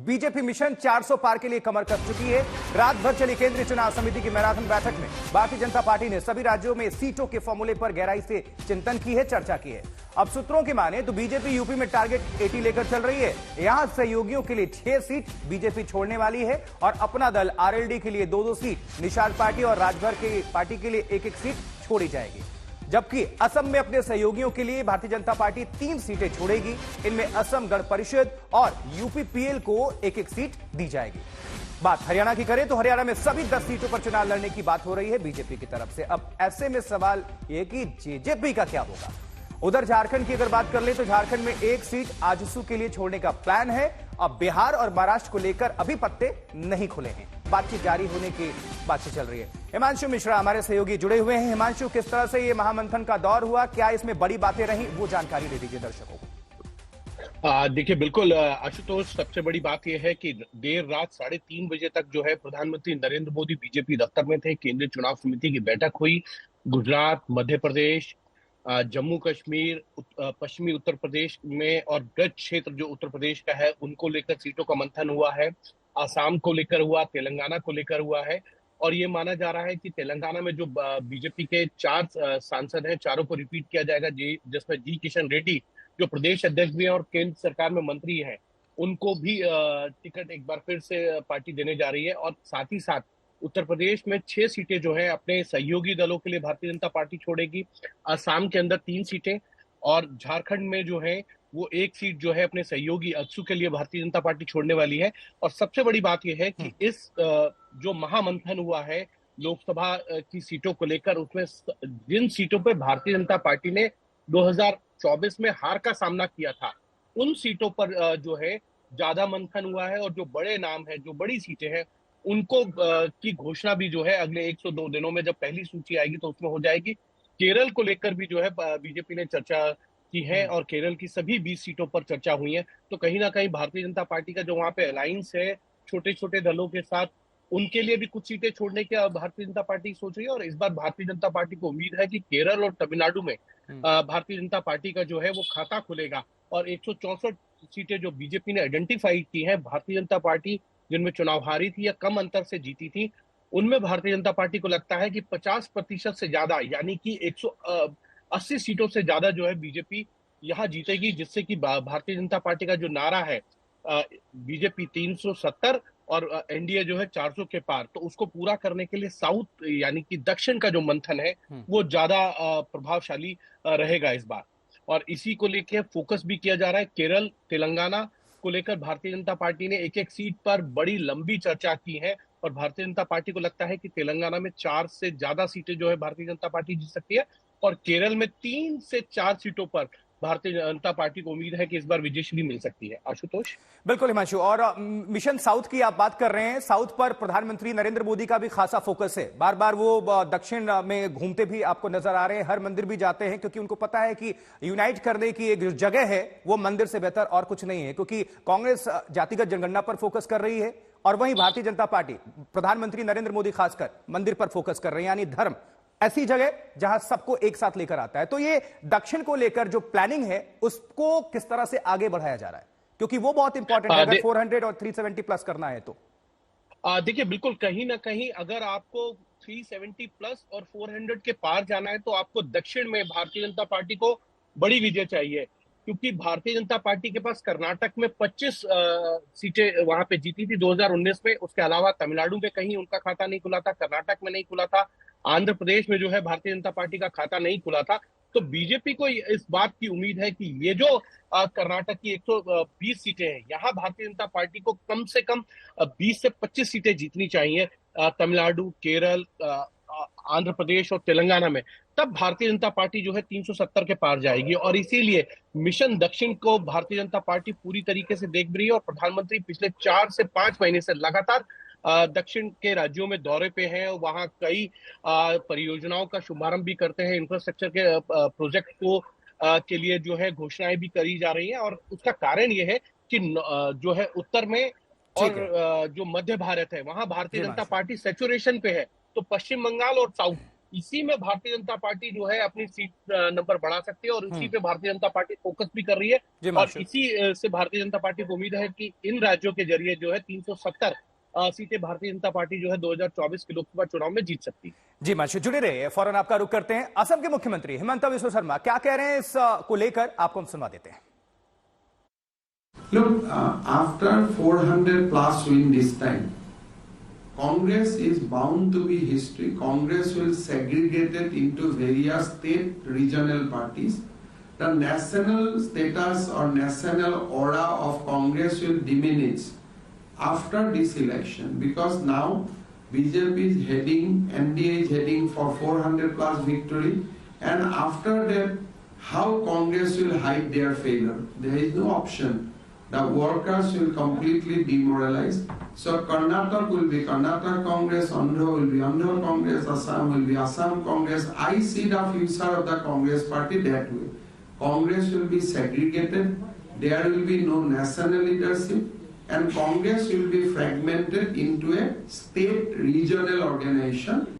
BJP mission 400 पार के लिए कमर कस चुकी है। रात भर चली केंद्रीय चुनाव समिति की मैराथन बैठक में भारतीय जनता पार्टी ने सभी राज्यों में सीटों के फॉर्मूले पर गहराई से चिंतन की है, चर्चा की है। अब सूत्रों की माने तो बीजेपी यूपी में टारगेट 80 लेकर चल रही है। यहां सहयोगियों के लिए 6 सीट बीजेपी छोड़ने वाली है और अपना दल आरएलडी के लिए 2-2 सीट, निषाद पार्टी और राजभर की पार्टी के लिए 1-1 सीट छोड़ी जाएगी। जबकि असम में अपने सहयोगियों के लिए भारतीय जनता पार्टी 3 सीटें छोड़ेगी। इनमें असम गण परिषद और यूपीपीएल को 1-1 सीट दी जाएगी। बात हरियाणा की करें तो हरियाणा में सभी 10 सीटों पर चुनाव लड़ने की बात हो रही है बीजेपी की तरफ से। अब ऐसे में सवाल यह कि जेजेपी का क्या होगा। उधर झारखंड की अगर बात कर ले तो झारखंड में 1 सीट आजसू के लिए छोड़ने का प्लान है। अब बिहार और महाराष्ट्र को लेकर अभी पत्ते नहीं खुले हैं, बातचीत जारी होने की बातचीत चल रही है। हिमांशु मिश्रा हमारे सहयोगी जुड़े हुए हैं। हिमांशु, किस तरह से ये महामंथन का दौर हुआ, क्या इसमें बड़ी बातें रही, वो जानकारी दे दीजिए दर्शकों को। देखिए, बिल्कुल आशुतोष, सबसे बड़ी बात यह है कि देर रात 3:30 बजे तक जो है प्रधानमंत्री नरेंद्र मोदी बीजेपी दफ्तर में थे। केंद्रीय चुनाव समिति की बैठक हुई। गुजरात, मध्य प्रदेश, जम्मू कश्मीर, पश्चिमी उत्तर प्रदेश में और ब्रज क्षेत्र जो उत्तर प्रदेश का है उनको लेकर सीटों का मंथन हुआ है। आसाम को लेकर हुआ, तेलंगाना को लेकर हुआ है। और ये माना जा रहा है कि तेलंगाना में जो बीजेपी के 4 सांसद हैं, चारों को रिपीट किया जाएगा, जिसमें जी किशन रेड्डी जो प्रदेश अध्यक्ष भी हैं और केंद्र सरकार में मंत्री हैं, उनको भी टिकट एक बार फिर से पार्टी देने जा रही है। और साथ ही साथ उत्तर प्रदेश में 6 सीटें जो है अपने सहयोगी दलों के लिए भारतीय जनता पार्टी छोड़ेगी। असम के अंदर 3 सीटें और झारखंड में जो है वो 1 सीट जो है अपने सहयोगी अजसू के लिए भारतीय जनता पार्टी छोड़ने वाली है। और सबसे बड़ी बात यह है कि इस जो महामंथन हुआ है लोकसभा की सीटों को लेकर, उसमें जिन सीटों पर भारतीय जनता पार्टी ने 2024 में हार का सामना किया था, उन सीटों पर जो है ज्यादा मंथन हुआ है। और जो बड़े नाम है, जो बड़ी सीटें हैं, उनको की घोषणा भी जो है अगले 102 दिनों में जब पहली सूची आएगी तो उसमें हो जाएगी। केरल को लेकर भी जो है बीजेपी ने चर्चा की है और केरल की सभी 20 सीटों पर चर्चा हुई है। तो कहीं ना कहीं भारतीय जनता पार्टी का जो वहां पे अलायंस है छोटे छोटे दलों के साथ, उनके लिए भी कुछ सीटें छोड़ने की भारतीय जनता पार्टी सोच रही है। और इस बार भारतीय जनता पार्टी को उम्मीद है कि केरल और तमिलनाडु में भारतीय जनता पार्टी का जो है वो खाता खुलेगा। और 164 सीटें जो बीजेपी ने आइडेंटिफाई की है भारतीय जनता पार्टी जिनमें चुनाव हारी थी या कम अंतर से जीती थी, उनमें भारतीय जनता पार्टी को लगता है कि 50% से ज्यादा, यानी कि 180 सीटों से ज्यादा जो है बीजेपी यहां जीतेगी, जिससे कि भारतीय जनता पार्टी का जो नारा है बीजेपी 370 और एनडीए जो है 400 के पार, तो उसको पूरा करने के लिए साउथ यानी कि दक्षिण का जो मंथन है वो ज्यादा प्रभावशाली रहेगा इस बार। और इसी को लेकर फोकस भी किया जा रहा है। केरल, तेलंगाना को लेकर भारतीय जनता पार्टी ने 1-1 सीट पर बड़ी लंबी चर्चा की है। और भारतीय जनता पार्टी को लगता है कि तेलंगाना में 4 से ज्यादा सीटें जो है भारतीय जनता पार्टी जीत सकती है। और केरल में 3 से 4 सीटों पर भारतीय जनता पार्टी को उम्मीद है कि इस बार विजयश्री मिल सकती है। आशुतोष। बिल्कुल हिमांशु, और मिशन साउथ की आप बात कर रहे हैं। साउथ पर प्रधानमंत्री नरेंद्र मोदी का भी खासा फोकस है। बार बार वो दक्षिण में घूमते भी आपको नजर आ रहे हैं, हर मंदिर भी जाते हैं, क्योंकि उनको पता है कि यूनाइट करने की एक जो जगह है वो मंदिर से बेहतर और कुछ नहीं है। क्योंकि कांग्रेस जातिगत जनगणना पर फोकस कर रही है और वहीं भारतीय जनता पार्टी, प्रधानमंत्री नरेंद्र मोदी खासकर मंदिर पर फोकस कर रहे हैं, यानी धर्म, ऐसी जगह जहां सबको एक साथ लेकर आता है। तो ये दक्षिण को लेकर जो प्लानिंग है उसको किस तरह से आगे बढ़ाया जा रहा है, क्योंकि वो बहुत इंपॉर्टेंट है अगर 400 और 370 प्लस करना है तो। देखिए, बिल्कुल कहीं ना कहीं अगर आपको 370 प्लस और 400 के पार जाना है तो आपको दक्षिण में भारतीय जनता पार्टी को बड़ी विजय चाहिए। क्योंकि भारतीय जनता पार्टी के पास कर्नाटक में 25 सीटें वहां पे जीती थी 2019 में। उसके अलावा तमिलनाडु में कहीं उनका खाता नहीं खुला था, कर्नाटक में नहीं खुला था, आंध्र प्रदेश में जो है भारतीय जनता पार्टी का खाता नहीं खुला था। तो बीजेपी को इस बात की उम्मीद है कि ये जो कर्नाटक की 120 सीटें हैं, यहाँ भारतीय जनता पार्टी को कम से कम 20 से 25 सीटें जीतनी चाहिए। तमिलनाडु, केरल, आंध्र प्रदेश और तेलंगाना में, तब भारतीय जनता पार्टी जो है 370 के पार जाएगी। और इसीलिए मिशन दक्षिण को भारतीय जनता पार्टी पूरी तरीके से देख रही है। और प्रधानमंत्री पिछले 4 से 5 महीने से लगातार दक्षिण के राज्यों में दौरे पे हैं। वहां कई परियोजनाओं का शुभारंभ भी करते हैं, इंफ्रास्ट्रक्चर के प्रोजेक्ट को के लिए जो है घोषणाएं भी करी जा रही हैं। और उसका कारण ये है कि जो है उत्तर में और जो मध्य भारत है वहां भारतीय जनता पार्टी सैचुरेशन पे है। तो पश्चिम बंगाल और साउथ इसी में भारतीय जनता पार्टी जो है अपनी सीट नंबर बढ़ा सकती है और इसी पे भारतीय जनता पार्टी फोकस भी कर रही है। जी और माशु। इसी से भारतीय जनता पार्टी को उम्मीद है कि इन राज्यों के जरिए जो है 370 सीटें भारतीय जनता पार्टी जो है 2024 के लोकसभा चुनाव में जीत सकती है। जी माशु, जुड़े रहिए, फौरन आपका रुख करते हैं। असम के मुख्यमंत्री हिमंता बिस्वा शर्मा क्या कह रहे हैं इस को लेकर, आपको हम सुनवा देते हैं। Look, after 400 plus win this time, Congress is bound to be history. Congress will segregate it into various state regional parties. The national status or national aura of Congress will diminish after this election because now BJP is heading, NDA is heading for 400 plus victory, and after that, how Congress will hide their failure? There is no option. The workers will completely demoralize. So Karnataka will be Karnataka Congress, Andhra will be Andhra Congress, Assam will be Assam Congress. I see the future of the Congress party that way. Congress will be segregated, there will be no national leadership, and Congress will be fragmented into a state regional organization